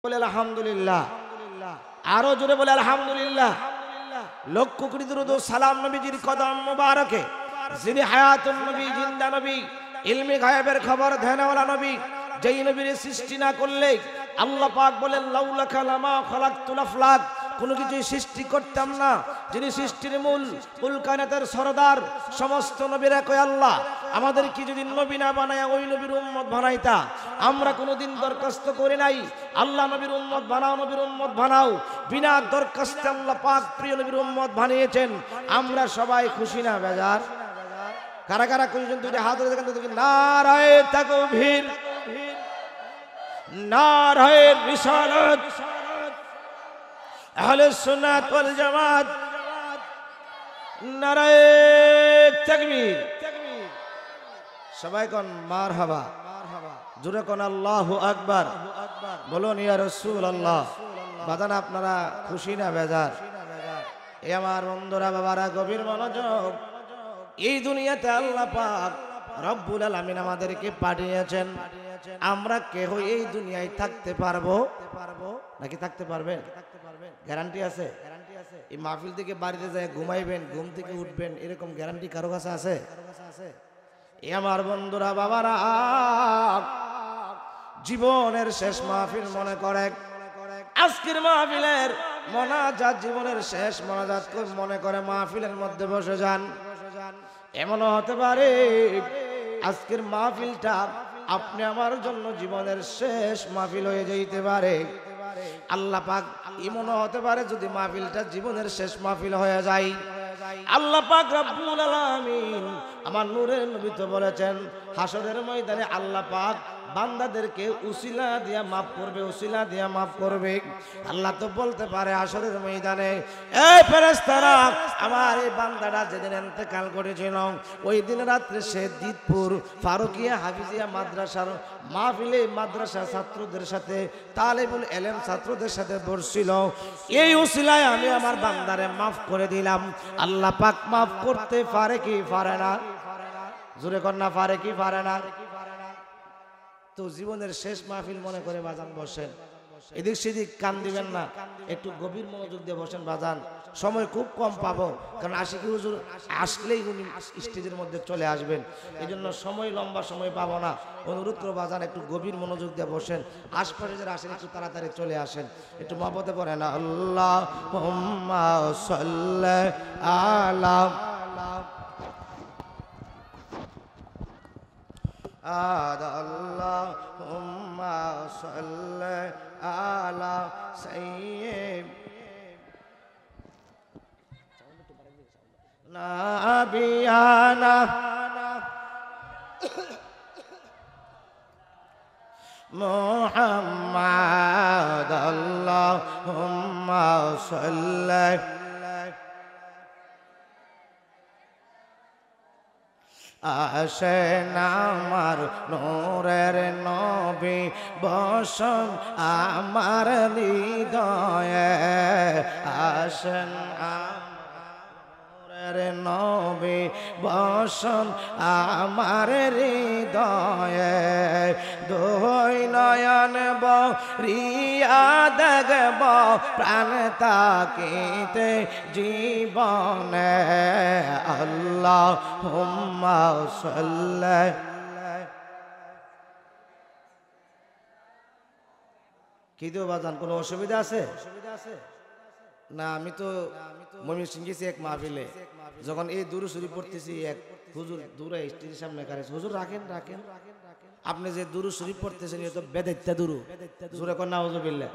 বলে আলহামদুলিল্লাহ, আরো জোরে বলে আলহামদুলিল্লাহ। লক্ষ কোটি দুরূদ ও সালাম নবীজির কদম মোবারকে, যিনি হায়াতুন নবী, জিন্দা নবী, ইলমে গায়েবের খবর ধ্যানওয়ালা নবী, যেই নবীর সৃষ্টি না করলে আল্লাহ পাক বলেন লাউলাকা লামা খালাকতুল আফলাক, কোনো কিছু সৃষ্টি করতাম না। যিনি সৃষ্টির মূল, কুল কায়নাতের সরদার, সমস্ত নবীরা কয় আল্লাহ আমাদেরকে যদি নবী না বানায় ওই নবীর উম্মত বানাইতা, আমরা কোনোদিন দরখাস্ত করি নাই আল্লাহ নবীর উম্মত বানাও, নবীর উম্মত বানাও। বিনা দরখাস্তে আল্লাহ পাক প্রিয় নবীর উম্মত বানিয়েছেন। আমরা সবাই খুশি না বেজার? কারা কারা খুশি? দুইটা হাত ধরে দেখেন তো। নারায়ে তাকবীর, নারায়ে রিসালাত, আহলে সুন্নাত ওয়াল জামাত, নারায়ে তাকবীর। সবাই কোন মারহাবা, জোরে কোন আল্লাহু আকবার, বলুন ইয়া রাসূলুল্লাহ। বাজান আপনারা খুশি না বেজার? এই আমার বন্ধুরা, বাবারা, গভীর মনোযোগ। এই দুনিয়াতে আল্লাহ পাক রব্বুল আলামিন আমাদেরকে পাঠিয়েছেন। আমরা কেহ এই দুনিয়ায় থাকতে পারবো নাকি থাকতে পারবেন? গ্যারান্টি আছে? এই মাহফিল থেকে বাড়িতে যায় ঘুমাইবেন, ঘুম থেকে উঠবেন, এরকম গ্যারান্টি কারো কাছে আছে? এই আমার বন্ধুরা, বাবারা, জীবনের শেষ মাহফিল মনে করে আজকের মাহফিলের মোনাজাত, জীবনের শেষ মোনাজাত মনে করে মাহফিলের মধ্যে বসে যান। এমনও হতে পারে আজকের মাহফিলটা আপনি আমার জন্য জীবনের শেষ মাহফিল হয়ে যাইতে পারে। আল্লাহ পাক এমনও হতে পারে যদি মাহফিলটা জীবনের শেষ মাহফিল হয়ে যায়, আল্লাহ পাক রব্বুল আলামিন আমার নূরের নবী তো বলেছেন হাসরের ময়দানে আল্লাহ পাক বান্দাদেরকে উসিলা দিয়া মাফ করবে, উসিলা দিয়া মাফ করবে। আল্লাহ তো বলতে পারে হাসরের ময়দানে, এই ফেরেশতারা, আমার এই বান্দাটা যেদিন ইন্তেকাল করেছিল ওই দিন রাত্রে সে দিতপুর ফারুকিয়া হাফিজিয়া মাদ্রাসার মাহফিলে মাদ্রাসা ছাত্রদের সাথে, তালেবুল ইলম ছাত্রদের সাথে বসছিল। এই উসিলায় আমি আমার বান্দারে মাফ করে দিলাম। আল্লাহ পাক মাফ করতে পারে কি পারে না? জোরে কন্যা, পারে কি পারে না? তো জীবনের শেষ মাহফিল মনে করে বাজান বসেন, এদিক সেদিক কান দিবেন না, একটু গভীর মনোযোগ দিয়ে বসেন বাজান। সময় খুব কম পাবো, কারণ আশিকি হুজুর আসলেই উনি স্টেজের মধ্যে চলে আসবেন, এই জন্য সময় লম্বা সময় পাবো না। অনুরোধ করবো বাজান একটু গভীর মনোযোগ দিয়ে বসেন। আশপাশে যারা আসেন একটু তাড়াতাড়ি চলে আসেন, একটু মহব্বতে পড়েন আল্লাহুম্মা সাল্লি আলা আল্লাহুম্মা সাল্লি আলা সাইয়্যিদিনা নাবিয়ানা মুহাম্মাদ। আল্লাহুম্মা সাল্লি আসেন আমার নূরের নবী বসন আমার হৃদয়ে, আসেন আমার নবী বসন আমার হৃদয়ে। দুই নয়ন বরিয়া দেখব প্রাণ তাকিতে জীবনে। আল্লাহুম্মা সাল্লি। কি তো বাজান, কোনো অসুবিধা আছে না? আমি তো ময়মনসিংহ গেছি এক মাহফিলে, যখন এই দুরূদ শরীফ পড়তেছি, এক হুজুর দূরে স্টেজের সামনে কারেছে, হুজুর রাখেন রাখেন, আপনি যে দুরূদ শরীফ পড়তেছেন এ তো বেদাইত্যা দুরূদ। জোরে কর নাউযুবিল্লাহ।